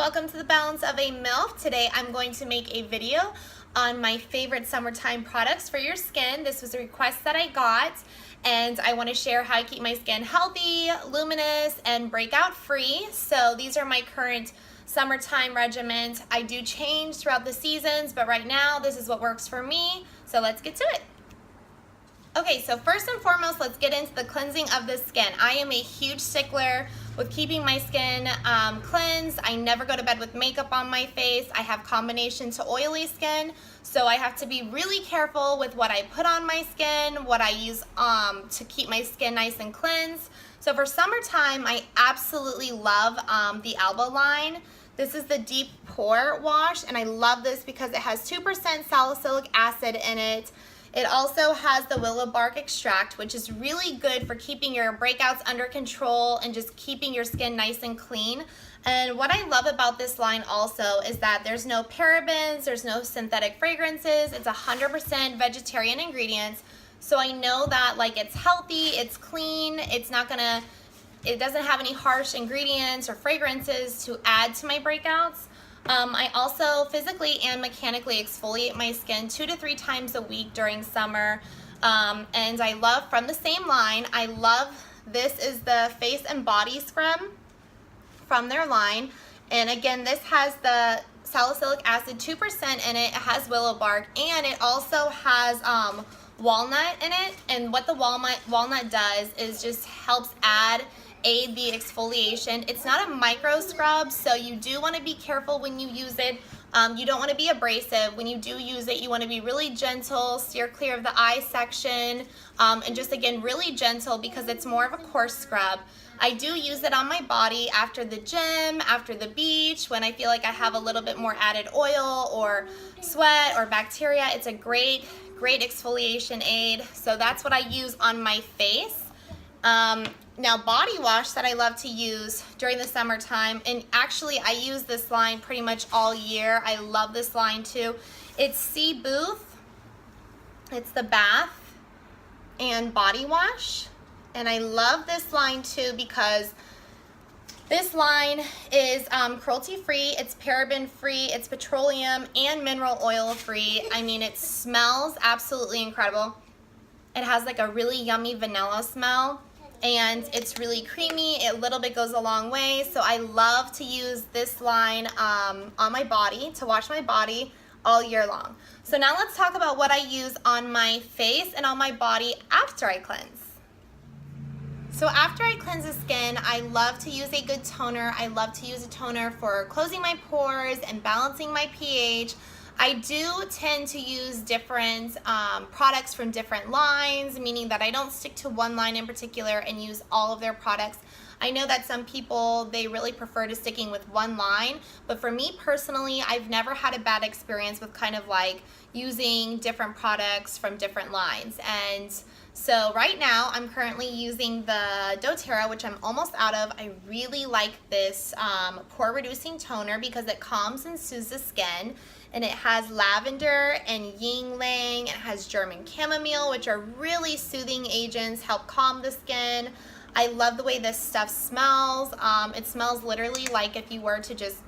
welcome to the Balance of a MILF. Today I'm going to make a video on my favorite summertime products for your skin. This was a request that I got, and I want to share how I keep my skin healthy, luminous, and breakout free. So these are my current summertime regimens. I do change throughout the seasons, but right now this is what works for me. So let's get to it. Okay, so first and foremost, let's get into the cleansing of the skin. I am a huge stickler with keeping my skin cleansed. I never go to bed with makeup on my face. I have combination to oily skin, so I have to be really careful with what I put on my skin, what I use to keep my skin nice and cleansed. So for summertime, I absolutely love the Alba line. This is the Deep Pore Wash, and I love this because it has 2% salicylic acid in it. It also has the willow bark extract, which is really good for keeping your breakouts under control and just keeping your skin nice and clean. And what I love about this line also is that there's no parabens, there's no synthetic fragrances, it's 100% vegetarian ingredients. So I know that like it's healthy, it's clean, it doesn't have any harsh ingredients or fragrances to add to my breakouts. I also physically and mechanically exfoliate my skin 2 to 3 times a week during summer. And I love, from the same line, I love, this is the face and body scrub from their line. And again, this has the salicylic acid 2% in it, it has willow bark, and it also has walnut in it. And what the walnut does is just helps aid the exfoliation. It's not a micro scrub, so you do want to be careful when you use it. You don't want to be abrasive. When you do use it, you want to be really gentle, steer clear of the eye section, and just again really gentle because it's more of a coarse scrub. I do use it on my body after the gym, after the beach, when I feel like I have a little bit more added oil or sweat or bacteria. It's a great exfoliation aid. So that's what I use on my face. Now body wash that I love to use during the summertime, and actually I use this line pretty much all year. I love this line too. It's C.Booth. It's the bath and body wash, and I love this line too because this line is cruelty free, it's paraben free, it's petroleum and mineral oil free. I mean, it smells absolutely incredible. It has like a really yummy vanilla smell, and it's really creamy. A little bit goes a long way, so I love to use this line on my body, to wash my body all year long. So now let's talk about what I use on my face and on my body after I cleanse. So after I cleanse the skin, I love to use a good toner. I love to use a toner for closing my pores and balancing my pH. I do tend to use different products from different lines, meaning that I don't stick to one line in particular and use all of their products. I know that some people, they really prefer to sticking with one line, but for me personally, I've never had a bad experience with kind of like using different products from different lines. And so right now I'm currently using the Doterra, which I'm almost out of. I really like this pore reducing toner because it calms and soothes the skin. And it has lavender and ylang ylang. It has German chamomile, which are really soothing agents, help calm the skin. I love the way this stuff smells. It smells literally like if you were to just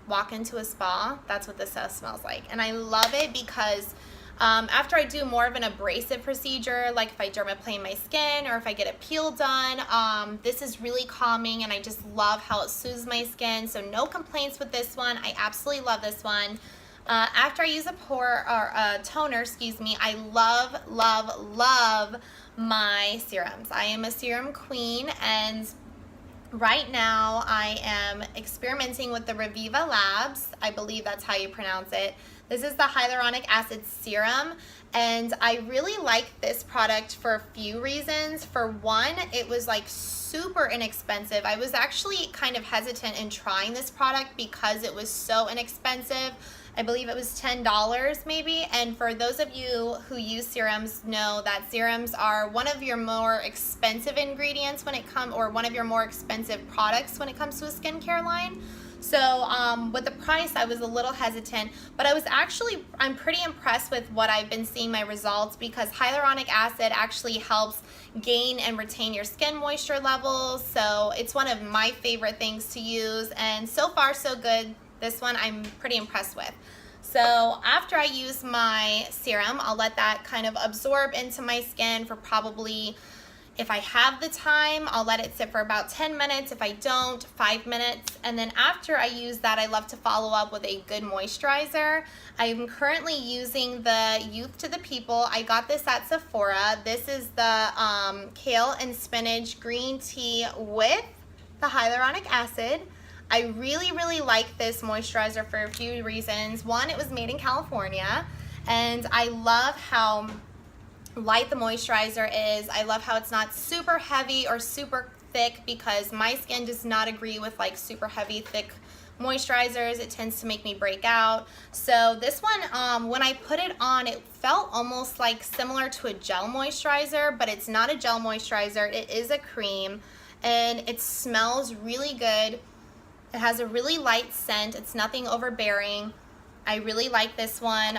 walk into a spa. That's what this stuff smells like. And I love it because after I do more of an abrasive procedure, like if I dermaplane my skin or if I get a peel done, this is really calming, and I just love how it soothes my skin. So no complaints with this one. I absolutely love this one. After I use a toner, I love my serums. I am a serum queen, and right now I am experimenting with the Reviva Labs. I believe that's how you pronounce it. This is the hyaluronic acid serum, and I really like this product for a few reasons. For one, it was like super inexpensive. I was actually kind of hesitant in trying this product because it was so inexpensive, I believe it was $10 maybe. And for those of you who use serums know that serums are one of your more expensive ingredients when it comes, or one of your more expensive products when it comes to a skincare line. So with the price, I was a little hesitant, but I'm pretty impressed with what I've been seeing my results, because hyaluronic acid actually helps gain and retain your skin moisture levels. So it's one of my favorite things to use, and so far so good. This one I'm pretty impressed with. So after I use my serum, I'll let that kind of absorb into my skin for probably, if I have the time, I'll let it sit for about 10 minutes. If I don't, 5 minutes. And then after I use that, I love to follow up with a good moisturizer. I'm currently using the Youth to the People. I got this at Sephora. This is the Kale and Spinach Green Tea with the hyaluronic acid. I really, really like this moisturizer for a few reasons. One, it was made in California, and I love how light the moisturizer is. I love how it's not super heavy or super thick, because my skin does not agree with like super heavy, thick moisturizers. It tends to make me break out. So this one, when I put it on, it felt almost like similar to a gel moisturizer, but it's not a gel moisturizer. It is a cream, and it smells really good. It has a really light scent. It's nothing overbearing. I really like this one.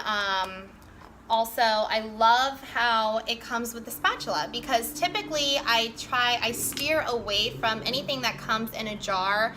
Also, I love how it comes with the spatula, because typically I steer away from anything that comes in a jar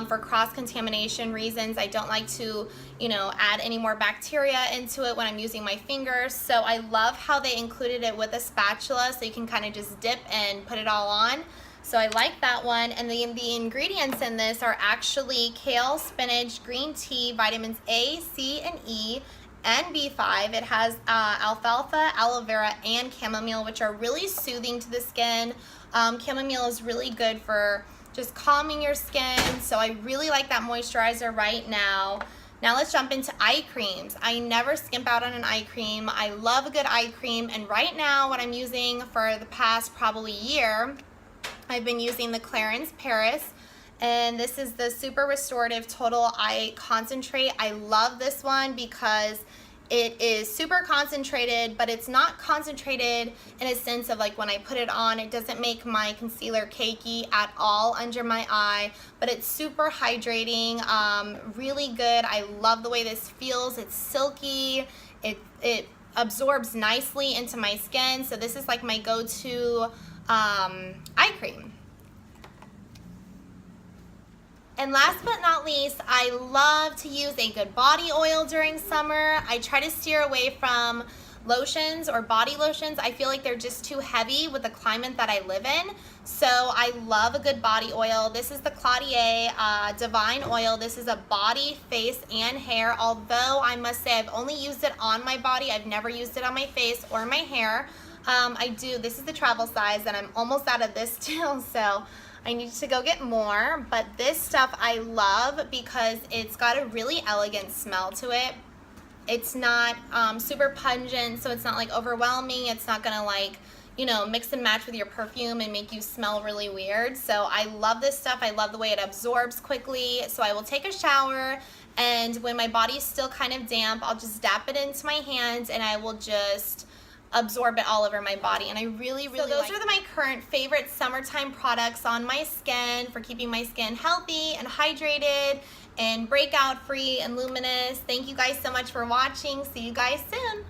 for cross-contamination reasons. I don't like to, add any more bacteria into it when I'm using my fingers. So I love how they included it with a spatula, so you can kind of just dip and put it all on. So I like that one. And the ingredients in this are actually kale, spinach, green tea, vitamins A, C, and E, and B5. It has alfalfa, aloe vera, and chamomile, which are really soothing to the skin. Chamomile is really good for just calming your skin. So I really like that moisturizer right now. Now let's jump into eye creams. I never skimp out on an eye cream. I love a good eye cream. And right now, what I'm using for the past probably year, I've been using the Clarins Paris, and this is the Super Restorative Total Eye Concentrate. I love this one because it is super concentrated, but it's not concentrated in a sense of like when I put it on, it doesn't make my concealer cakey at all under my eye, but it's super hydrating, really good. I love the way this feels. It's silky. It absorbs nicely into my skin, so this is like my go-to eye cream. And last but not least, I love to use a good body oil during summer. I try to steer away from lotions or body lotions. I feel like they're just too heavy with the climate that I live in. So I love a good body oil. This is the Caudalie Divine Oil. This is a body, face, and hair. Although I must say I've only used it on my body. I've never used it on my face or my hair. This is the travel size, and I'm almost out of this still, so I need to go get more. But this stuff I love because it's got a really elegant smell to it. It's not super pungent, so it's not like overwhelming. It's not gonna like, mix and match with your perfume and make you smell really weird. So I love this stuff. I love the way it absorbs quickly. So I will take a shower, and when my body is still kind of damp, I'll just dab it into my hands, and I will just absorb it all over my body. And I really, really So those are my current favorite summertime products on my skin for keeping my skin healthy and hydrated and breakout free and luminous. Thank you guys so much for watching. See you guys soon.